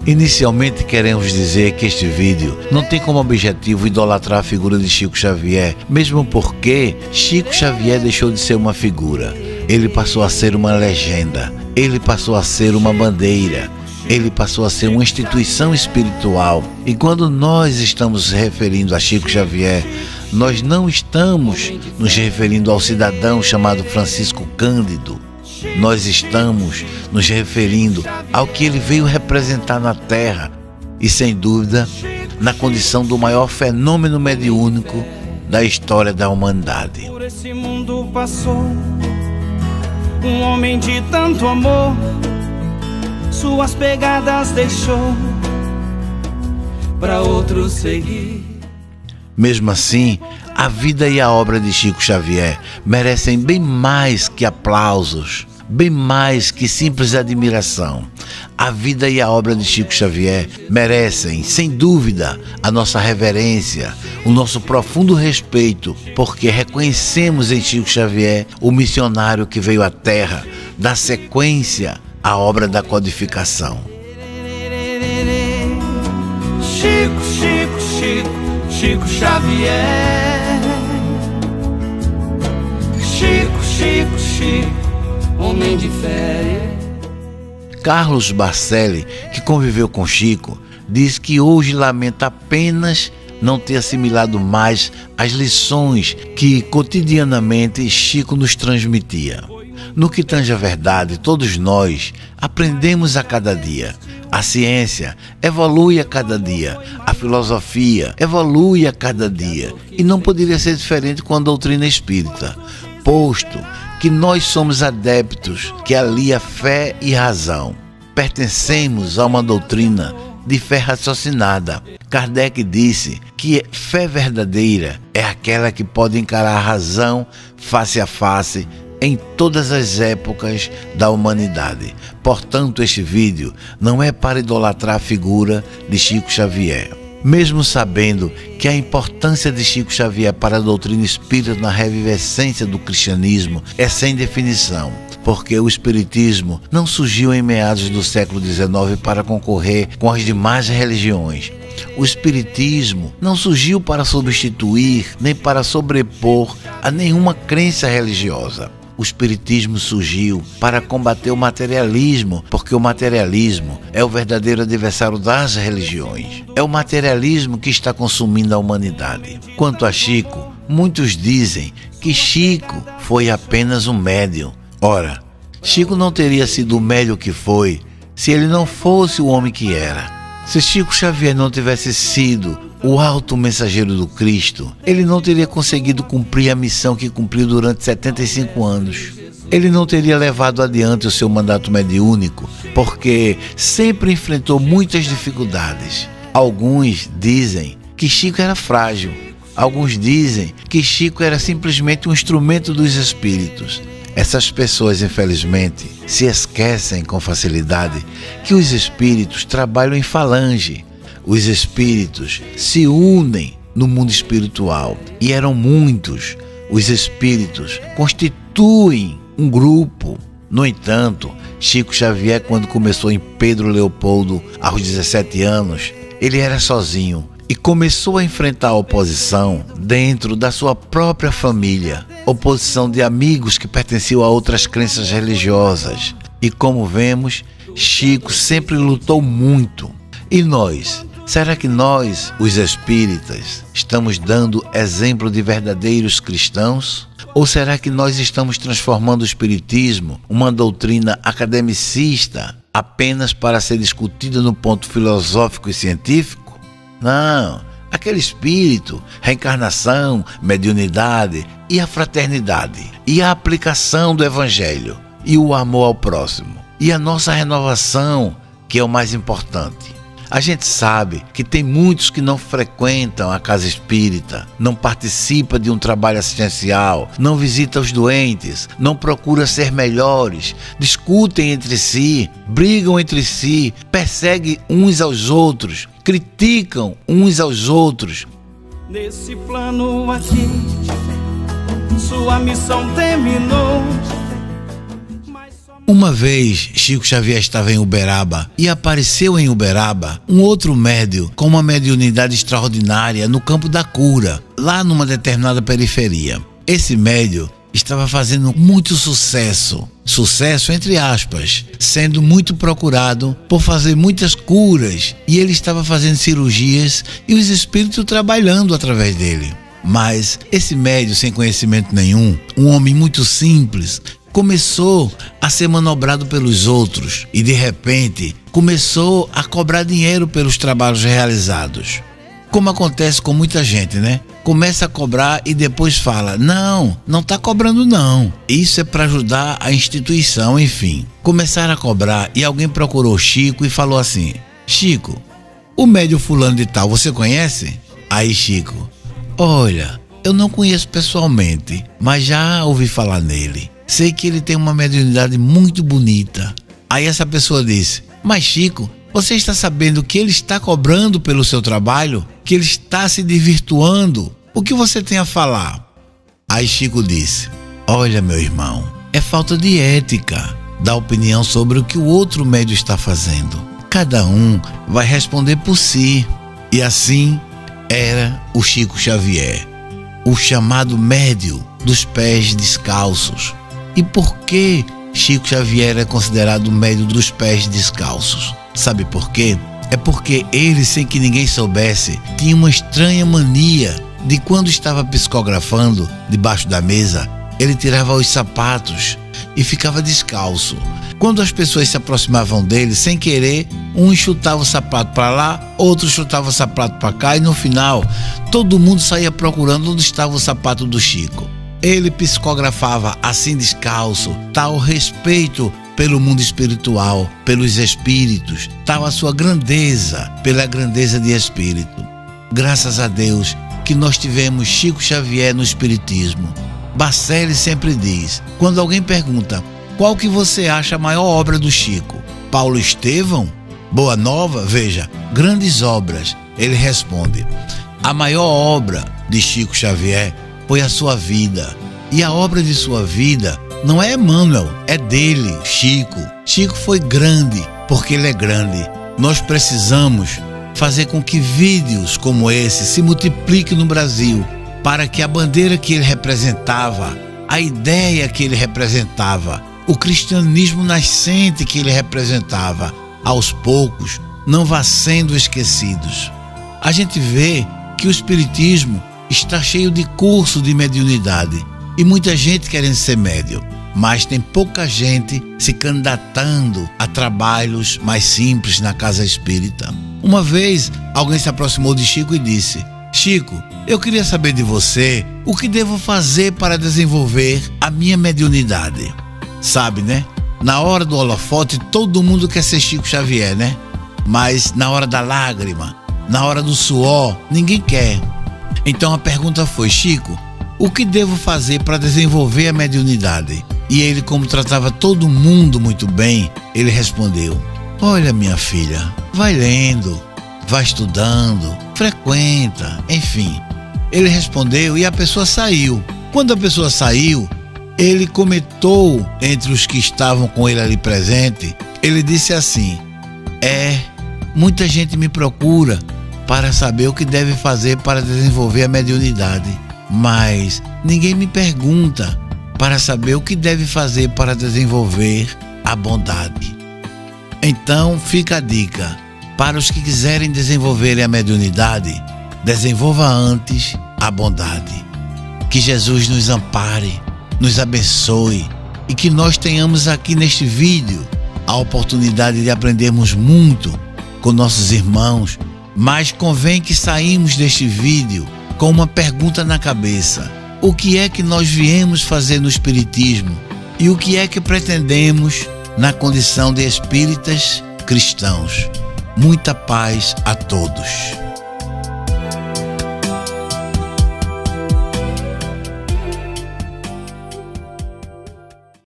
Inicialmente queremos dizer que este vídeo não tem como objetivo idolatrar a figura de Chico Xavier, mesmo porque Chico Xavier deixou de ser uma figura. Ele passou a ser uma legenda, ele passou a ser uma bandeira, ele passou a ser uma instituição espiritual. E quando nós estamos se referindo a Chico Xavier, nós não estamos nos referindo ao cidadão chamado Francisco Cândido. Nós estamos nos referindo ao que ele veio representar na Terra e, sem dúvida, na condição do maior fenômeno mediúnico da história da humanidade. Por esse mundo passou um homem de tanto amor, suas pegadas deixou para outros seguir. Mesmo assim, a vida e a obra de Chico Xavier merecem bem mais que aplausos, bem mais que simples admiração. A vida e a obra de Chico Xavier merecem, sem dúvida, a nossa reverência, o nosso profundo respeito, porque reconhecemos em Chico Xavier o missionário que veio à Terra dar sequência à obra da codificação. Chico, Chico, Chico, Chico Xavier. Chico, Chico, Chico, homem de fé. Carlos Barcelli, que conviveu com Chico, diz que hoje lamenta apenas não ter assimilado mais as lições que cotidianamente Chico nos transmitia. No que tange à verdade, todos nós aprendemos a cada dia. A ciência evolui a cada dia, a filosofia evolui a cada dia, e não poderia ser diferente com a doutrina espírita, posto que nós somos adeptos que alia fé e razão. Pertencemos a uma doutrina de fé raciocinada. Kardec disse que fé verdadeira é aquela que pode encarar a razão face a face em todas as épocas da humanidade. Portanto, este vídeo não é para idolatrar a figura de Chico Xavier. Mesmo sabendo que a importância de Chico Xavier para a doutrina espírita na revivescência do cristianismo é sem definição, porque o espiritismo não surgiu em meados do século XIX para concorrer com as demais religiões. O espiritismo não surgiu para substituir nem para sobrepor a nenhuma crença religiosa. O espiritismo surgiu para combater o materialismo, porque o materialismo é o verdadeiro adversário das religiões. É o materialismo que está consumindo a humanidade. Quanto a Chico, muitos dizem que Chico foi apenas um médium. Ora, Chico não teria sido o médium que foi se ele não fosse o homem que era. Se Chico Xavier não tivesse sido o alto mensageiro do Cristo, ele não teria conseguido cumprir a missão que cumpriu durante 75 anos. Ele não teria levado adiante o seu mandato mediúnico, porque sempre enfrentou muitas dificuldades. Alguns dizem que Chico era frágil. Alguns dizem que Chico era simplesmente um instrumento dos espíritos. Essas pessoas, infelizmente, se esquecem com facilidade que os espíritos trabalham em falange. Os espíritos se unem no mundo espiritual, e eram muitos. Os espíritos constituem um grupo. No entanto, Chico Xavier, quando começou em Pedro Leopoldo aos 17 anos, ele era sozinho e começou a enfrentar a oposição dentro da sua própria família, oposição de amigos que pertenciam a outras crenças religiosas. E como vemos, Chico sempre lutou muito. E nós? Será que nós, os espíritas, estamos dando exemplo de verdadeiros cristãos? Ou será que nós estamos transformando o espiritismo uma doutrina academicista apenas para ser discutida no ponto filosófico e científico? Não, aquele espírito, reencarnação, mediunidade e a fraternidade, e a aplicação do evangelho, e o amor ao próximo, e a nossa renovação, que é o mais importante. A gente sabe que tem muitos que não frequentam a casa espírita, não participam de um trabalho assistencial, não visitam os doentes, não procuram ser melhores, discutem entre si, brigam entre si, perseguem uns aos outros, criticam uns aos outros. Nesse plano aqui, sua missão terminou. Uma vez, Chico Xavier estava em Uberaba e apareceu em Uberaba um outro médium com uma mediunidade extraordinária no campo da cura, lá numa determinada periferia. Esse médium estava fazendo muito sucesso entre aspas, sendo muito procurado por fazer muitas curas, e ele estava fazendo cirurgias e os espíritos trabalhando através dele. Mas esse médium, sem conhecimento nenhum, um homem muito simples, começou a ser manobrado pelos outros e de repente começou a cobrar dinheiro pelos trabalhos realizados. Como acontece com muita gente, né? Começa a cobrar e depois fala, não está cobrando não. Isso é para ajudar a instituição, enfim. Começaram a cobrar e alguém procurou Chico e falou assim, Chico, o médium fulano de tal, você conhece? Aí Chico, olha, eu não conheço pessoalmente, mas já ouvi falar nele. Sei que ele tem uma mediunidade muito bonita. Aí essa pessoa disse, mas Chico, você está sabendo que ele está cobrando pelo seu trabalho? Que ele está se desvirtuando? O que você tem a falar? Aí Chico disse, olha meu irmão, é falta de ética dar opinião sobre o que o outro médium está fazendo. Cada um vai responder por si. E assim era o Chico Xavier, o chamado médium dos pés descalços. E por que Chico Xavier é considerado o médium dos pés descalços? Sabe por quê? É porque ele, sem que ninguém soubesse, tinha uma estranha mania de quando estava psicografando debaixo da mesa, ele tirava os sapatos e ficava descalço. Quando as pessoas se aproximavam dele, sem querer, um chutava o sapato para lá, outro chutava o sapato para cá e no final, todo mundo saía procurando onde estava o sapato do Chico. Ele psicografava assim descalço, tal respeito pelo mundo espiritual, pelos espíritos, tal a sua grandeza, pela grandeza de espírito. Graças a Deus que nós tivemos Chico Xavier no espiritismo. Bacelli sempre diz, quando alguém pergunta, qual que você acha a maior obra do Chico? Paulo Estevão? Boa Nova? Veja, grandes obras. Ele responde, a maior obra de Chico Xavier foi a sua vida. E a obra de sua vida não é Emmanuel, é dele, Chico. Chico foi grande, porque ele é grande. Nós precisamos fazer com que vídeos como esse se multipliquem no Brasil, para que a bandeira que ele representava, a ideia que ele representava, o cristianismo nascente que ele representava, aos poucos, não vá sendo esquecidos. A gente vê que o espiritismo está cheio de curso de mediunidade e muita gente querendo ser médium, mas tem pouca gente se candidatando a trabalhos mais simples na casa espírita. Uma vez, alguém se aproximou de Chico e disse, Chico, eu queria saber de você o que devo fazer para desenvolver a minha mediunidade. Sabe, né? Na hora do holofote, todo mundo quer ser Chico Xavier, né? Mas na hora da lágrima, na hora do suor, ninguém quer. Então a pergunta foi, Chico, o que devo fazer para desenvolver a mediunidade? E ele, como tratava todo mundo muito bem, ele respondeu, olha minha filha, vai lendo, vai estudando, frequenta, enfim. Ele respondeu e a pessoa saiu. Quando a pessoa saiu, ele comentou entre os que estavam com ele ali presente, ele disse assim, muita gente me procura para saber o que deve fazer para desenvolver a mediunidade, mas ninguém me pergunta para saber o que deve fazer para desenvolver a bondade. Então fica a dica, para os que quiserem desenvolver a mediunidade, desenvolva antes a bondade. Que Jesus nos ampare, nos abençoe e que nós tenhamos aqui neste vídeo a oportunidade de aprendermos muito com nossos irmãos, mas convém que saímos deste vídeo com uma pergunta na cabeça. O que é que nós viemos fazer no Espiritismo e o que é que pretendemos na condição de espíritas cristãos? Muita paz a todos.